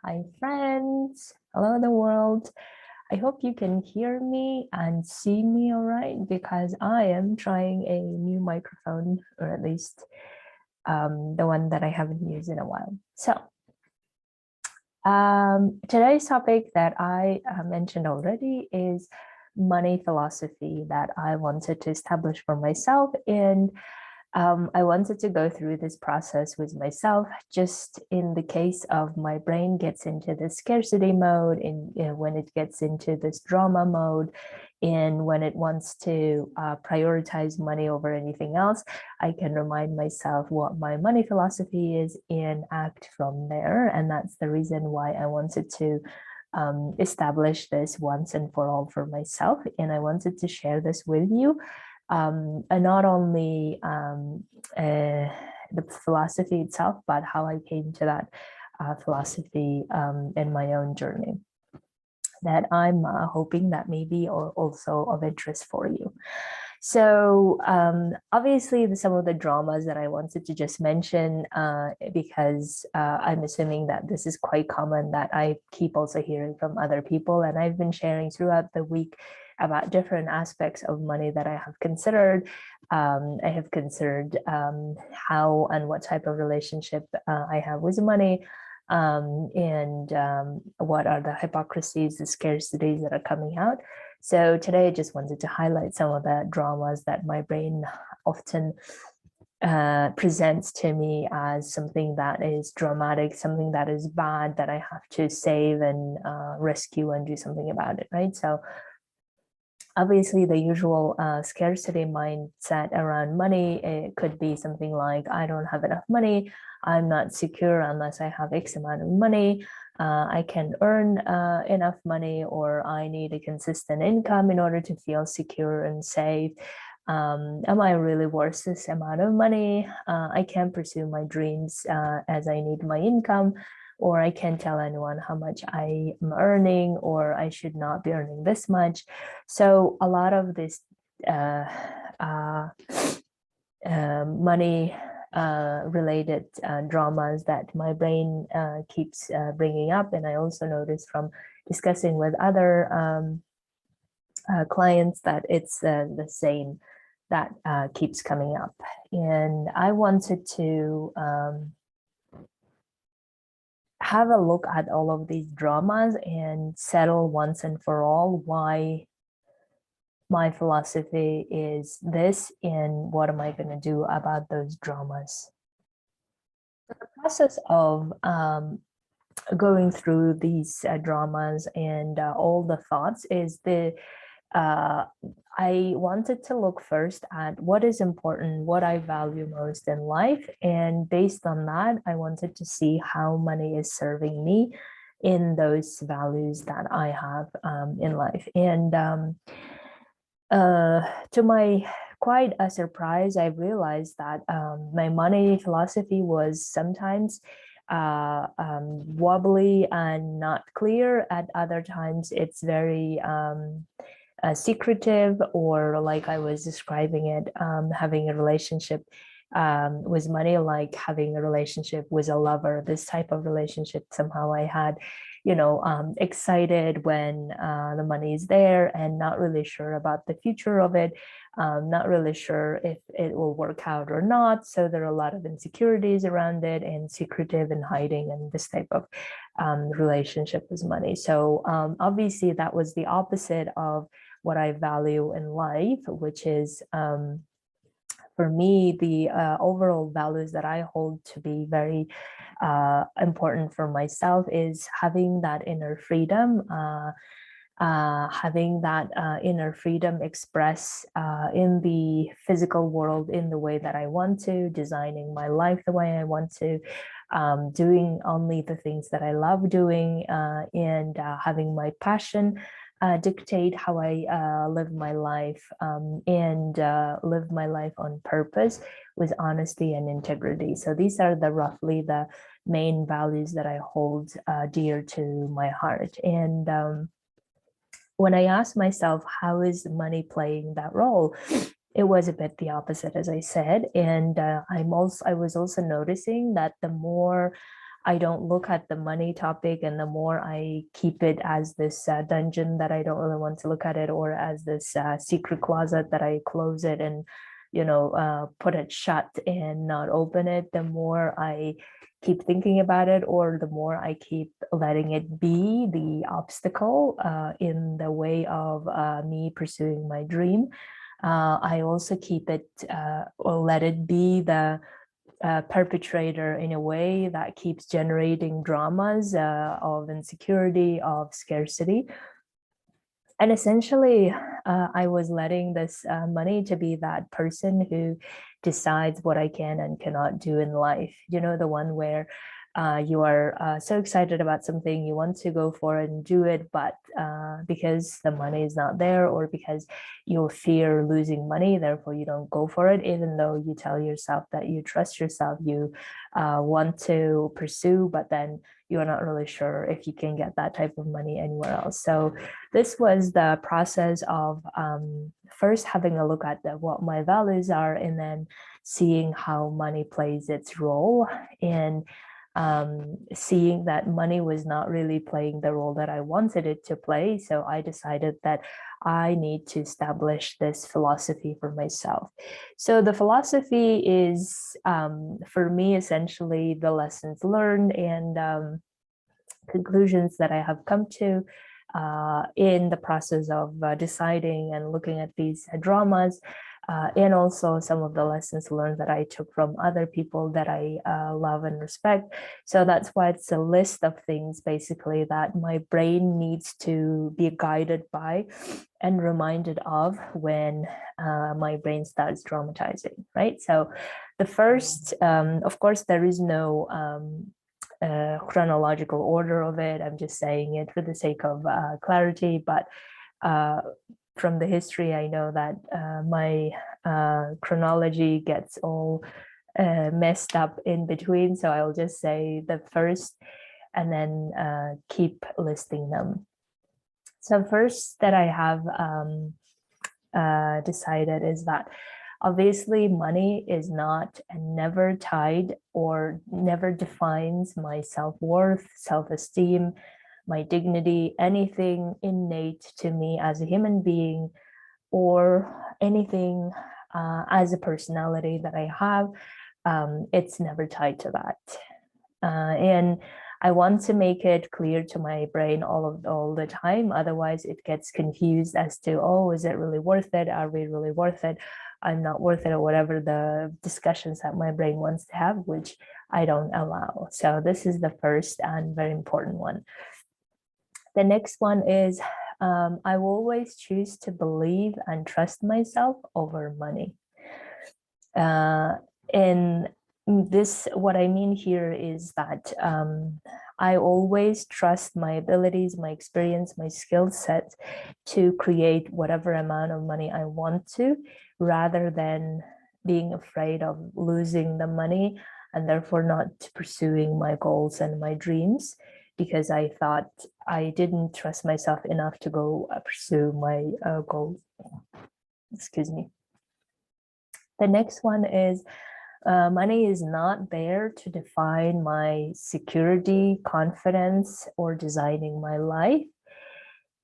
Hi, friends. Hello, the world. I hope you can hear me and see me all right because I am trying a new microphone, or at least the one that I haven't used in a while. So, today's topic that I mentioned already is money philosophy that I wanted to establish for myself. And I wanted to go through this process with myself, just in the case of my brain gets into the scarcity mode, and when it gets into this drama mode, and when it wants to prioritize money over anything else, I can remind myself what my money philosophy is and act from there. And that's the reason why I wanted to establish this once and for all for myself. And I wanted to share this with you, and not only the philosophy itself, but how I came to that philosophy in my own journey that I'm hoping that may be also of interest for you. So obviously some of the dramas that I wanted to just mention, because I'm assuming that this is quite common that I keep also hearing from other people, and I've been sharing throughout the week about different aspects of money that I have considered. I have considered how and what type of relationship I have with money, and what are the hypocrisies, the scarcities that are coming out. So today I just wanted to highlight some of the dramas that my brain often presents to me as something that is dramatic, something that is bad, that I have to save and rescue and do something about it, right? So obviously the usual scarcity mindset around money, it could be something like, I don't have enough money, I'm not secure unless I have X amount of money, I can earn enough money, or I need a consistent income in order to feel secure and safe. Am I really worth this amount of money? I can't pursue my dreams as I need my income, or I can't tell anyone how much I am earning, or I should not be earning this much. So a lot of this uh, uh, money related dramas that my brain keeps bringing up. And I also noticed from discussing with other clients that it's the same that keeps coming up. And I wanted to have a look at all of these dramas and settle once and for all why my philosophy is this and what am I going to do about those dramas. The process of going through these dramas and all the thoughts is uh, I wanted to look first at what is important, what I value most in life. And based on that, I wanted to see how money is serving me in those values that I have in life. And to my quite a surprise, I realized that my money philosophy was sometimes wobbly and not clear. At other times, it's very secretive, or like I was describing it, having a relationship with money, like having a relationship with a lover. This type of relationship somehow I had, excited when the money is there and not really sure about the future of it, not really sure if it will work out or not. So there are a lot of insecurities around it, and secretive and hiding, and this type of relationship with money. So obviously that was the opposite of what I value in life, which is for me, the overall values that I hold to be very important for myself is having that inner freedom, having that inner freedom express in the physical world in the way that I want to, designing my life the way I want to, doing only the things that I love doing, and having my passion dictate how I live my life, and live my life on purpose with honesty and integrity. So these are the roughly the main values that I hold dear to my heart. And when I asked myself, how is money playing that role? It was a bit the opposite, as I said. And I was also noticing that the more I don't look at the money topic, and the more I keep it as this dungeon that I don't really want to look at it, or as this secret closet that I close it and, put it shut and not open it, the more I keep thinking about it, or the more I keep letting it be the obstacle in the way of me pursuing my dream. I also keep it or let it be the perpetrator in a way that keeps generating dramas of insecurity, of scarcity. And essentially, I was letting this money to be that person who decides what I can and cannot do in life. The one where you are so excited about something, you want to go for it and do it, but because the money is not there, or because you fear losing money, therefore you don't go for it, even though you tell yourself that you trust yourself, you want to pursue, but then you're not really sure if you can get that type of money anywhere else. So this was the process of first having a look at what my values are, and then seeing how money plays its role, and seeing that money was not really playing the role that I wanted it to play. So I decided that I need to establish this philosophy for myself. So the philosophy is, for me, essentially the lessons learned and conclusions that I have come to in the process of deciding and looking at these dramas, and also some of the lessons learned that I took from other people that I love and respect. So that's why it's a list of things basically that my brain needs to be guided by and reminded of when my brain starts traumatizing, right? So the first, of course, there is no chronological order of it. I'm just saying it for the sake of clarity, but from the history, I know that my chronology gets all messed up in between. So I'll just say the first and then keep listing them. So first that I have decided is that obviously money is not and never tied or never defines my self-worth, self-esteem, my dignity, anything innate to me as a human being, or anything as a personality that I have. It's never tied to that. And I want to make it clear to my brain all the time. Otherwise, it gets confused as to, oh, is it really worth it? Are we really worth it? I'm not worth it, or whatever the discussions that my brain wants to have, which I don't allow. So this is the first and very important one. The next one is I will always choose to believe and trust myself over money. And this, what I mean here is that I always trust my abilities, my experience, my skill set to create whatever amount of money I want to, rather than being afraid of losing the money and therefore not pursuing my goals and my dreams, because I thought I didn't trust myself enough to go pursue my goals. Excuse me. The next one is money is not there to define my security, confidence, or designing my life,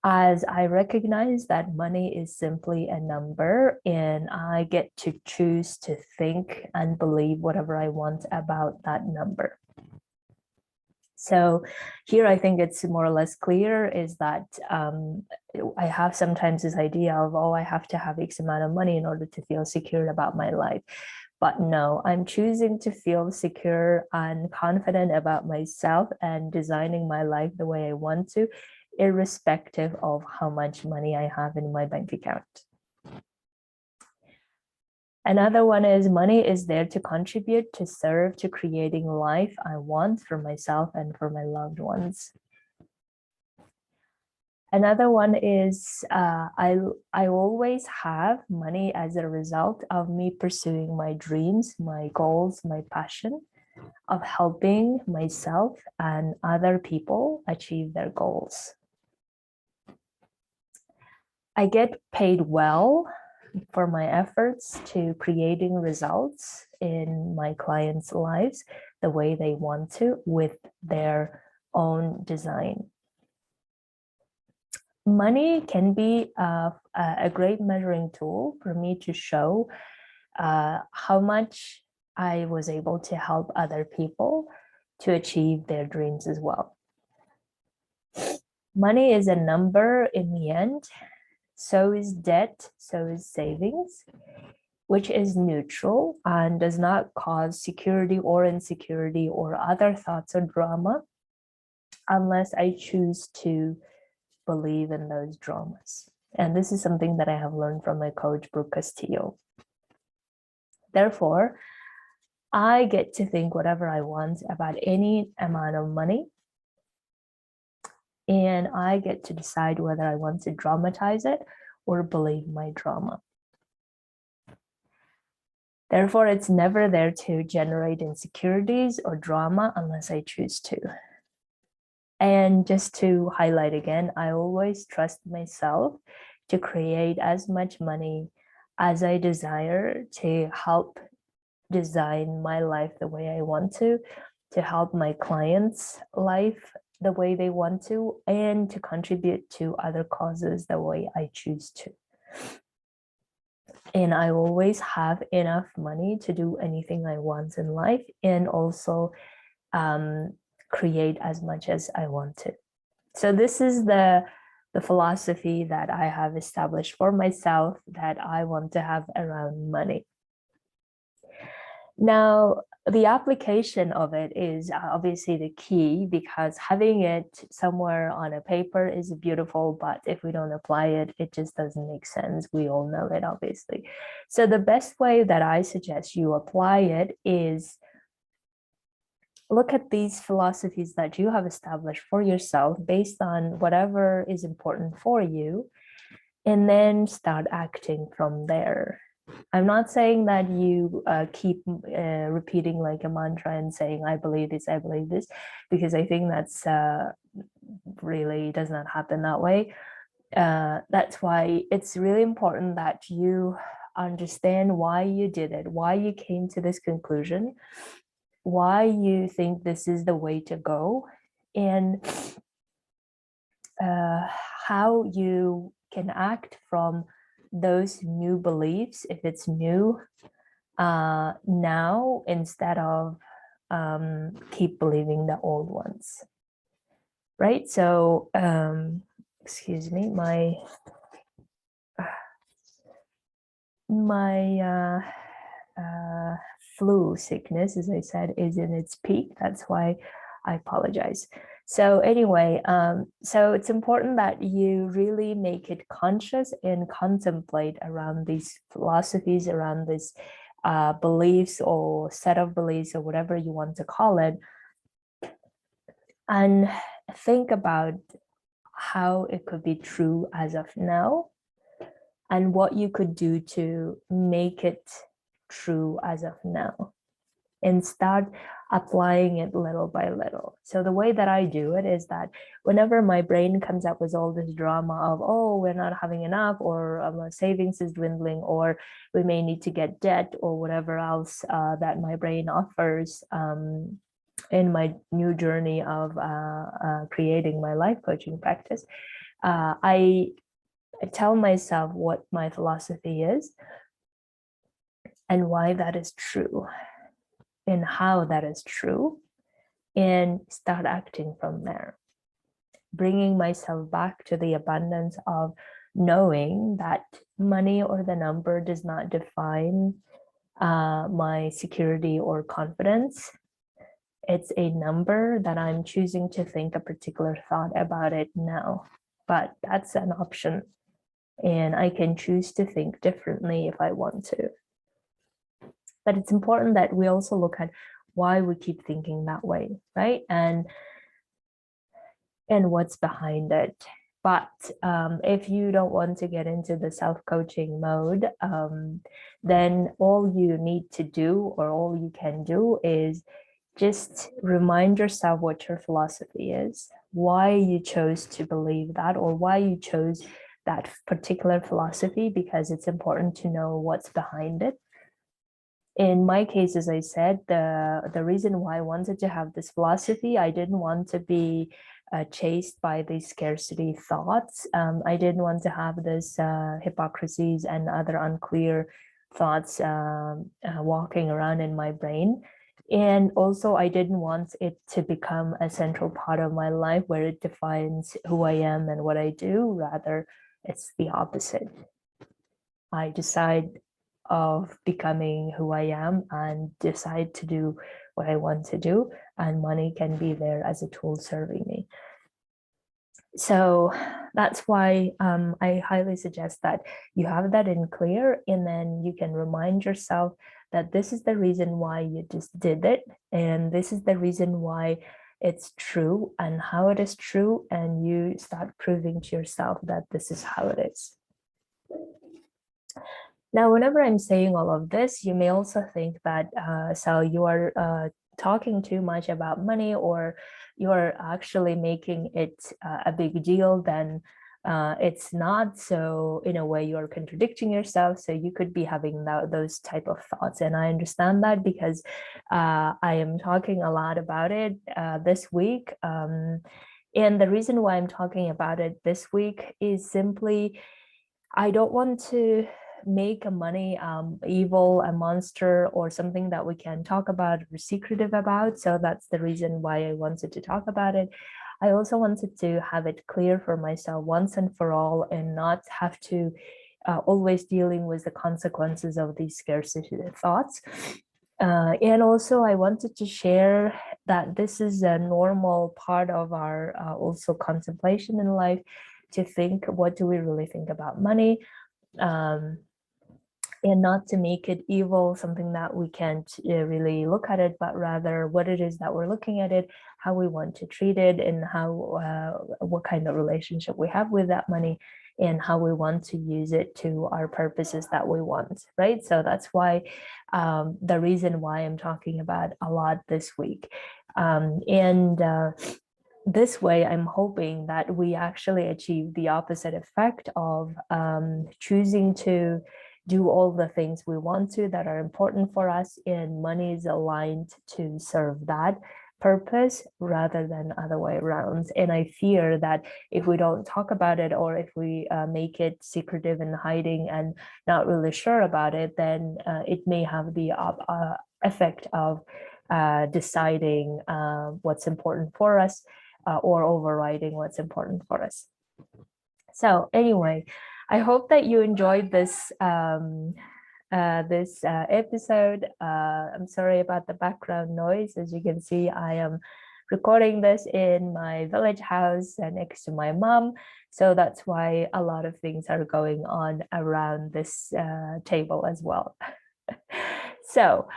as I recognize that money is simply a number and I get to choose to think and believe whatever I want about that number. So here I think it's more or less clear is that I have sometimes this idea of, oh, I have to have X amount of money in order to feel secure about my life. But no, I'm choosing to feel secure and confident about myself and designing my life the way I want to, irrespective of how much money I have in my bank account. Another one is money is there to contribute, to serve, to creating life I want for myself and for my loved ones. Another one is I always have money as a result of me pursuing my dreams, my goals, my passion, of helping myself and other people achieve their goals. I get paid well for my efforts to creating results in my clients' lives. the way they want to with their own design. Money can be a great measuring tool for me to show how much I was able to help other people to achieve their dreams as well. Money is a number in the end. So is debt, so is savings, which is neutral and does not cause security or insecurity or other thoughts or drama unless I choose to believe in those dramas. And this is something that I have learned from my coach, Brooke Castillo. Therefore, I get to think whatever I want about any amount of money. And I get to decide whether I want to dramatize it or believe my drama. Therefore, it's never there to generate insecurities or drama unless I choose to. And just to highlight again, I always trust myself to create as much money as I desire to help design my life the way I want to help my clients' life the way they want to, and to contribute to other causes the way I choose to. And I always have enough money to do anything I want in life, and also create as much as I want to. So this is the philosophy that I have established for myself that I want to have around money. Now, the application of it is obviously the key, because having it somewhere on a paper is beautiful, but if we don't apply it, it just doesn't make sense. We all know it, obviously. So the best way that I suggest you apply it is look at these philosophies that you have established for yourself based on whatever is important for you, and then start acting from there. I'm not saying that you keep repeating like a mantra and saying, I believe this, because I think that's really does not happen that way. That's why it's really important that you understand why you did it, why you came to this conclusion, why you think this is the way to go, and how you can act from those new beliefs, if it's new, now, instead of keep believing the old ones, right? So excuse me, my flu sickness, as I said, is in its peak. That's why I apologize. So anyway, so it's important that you really make it conscious and contemplate around these philosophies, around these beliefs or set of beliefs or whatever you want to call it, and think about how it could be true as of now and what you could do to make it true as of now, and start applying it little by little. So the way that I do it is that whenever my brain comes up with all this drama of, oh, we're not having enough, or our savings is dwindling, or we may need to get debt, or whatever else that my brain offers in my new journey of creating my life coaching practice, I tell myself what my philosophy is and why that is true, and how that is true, and start acting from there, bringing myself back to the abundance of knowing that money or the number does not define my security or confidence. It's a number that I'm choosing to think a particular thought about it now, but that's an option, and I can choose to think differently if I want to. But it's important that we also look at why we keep thinking that way, right? And what's behind it. But if you don't want to get into the self-coaching mode, then all you need to do, or all you can do, is just remind yourself what your philosophy is, why you chose to believe that, or why you chose that particular philosophy, because it's important to know what's behind it. in my case, as I said, the reason why I wanted to have this philosophy, I didn't want to be chased by these scarcity thoughts. I didn't want to have this hypocrisies and other unclear thoughts walking around in my brain. And also, I didn't want it to become a central part of my life where it defines who I am and what I do. Rather, it's the opposite. I decide of becoming who I am and decide to do what I want to do, and money can be there as a tool serving me. So that's why I highly suggest that you have that in clear, and then you can remind yourself that this is the reason why you just did it, and this is the reason why it's true and how it is true, and you start proving to yourself that this is how it is. Now, whenever I'm saying all of this, you may also think that so you are talking too much about money, or you're actually making it a big deal, then it's not. So in a way, you're contradicting yourself. So you could be having those type of thoughts. And I understand that because I am talking a lot about it this week. And the reason why I'm talking about it this week is simply, I don't want to make a money evil, a monster, or something that we can talk about or secretive about. So that's the reason why I wanted to talk about it. I also wanted to have it clear for myself once and for all, and not have to always dealing with the consequences of these scarcity thoughts. And also I wanted to share that this is a normal part of our also contemplation in life, to think, what do we really think about money? And not to make it evil, something that we can't really look at it, but rather what it is that we're looking at it, how we want to treat it, and how what kind of relationship we have with that money, and how we want to use it to our purposes that we want, right? So that's why the reason why I'm talking about a lot this week. This way, I'm hoping that we actually achieve the opposite effect of choosing to do all the things we want to that are important for us, and money is aligned to serve that purpose rather than other way around. And I fear that if we don't talk about it, or if we make it secretive and hiding and not really sure about it, then it may have the effect of deciding what's important for us, or overriding what's important for us. So anyway, I hope that you enjoyed this episode. I'm sorry about the background noise. As you can see, I am recording this in my village house next to my mom. So that's why a lot of things are going on around this table as well. So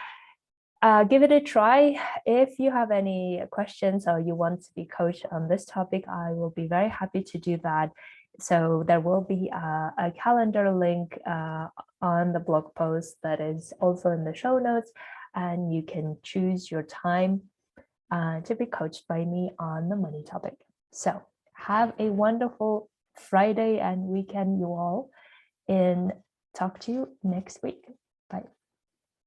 give it a try. If you have any questions or you want to be coached on this topic, I will be very happy to do that. So there will be a calendar link on the blog post that is also in the show notes, and you can choose your time to be coached by me on the money topic. So have a wonderful Friday and weekend, you all, and talk to you next week.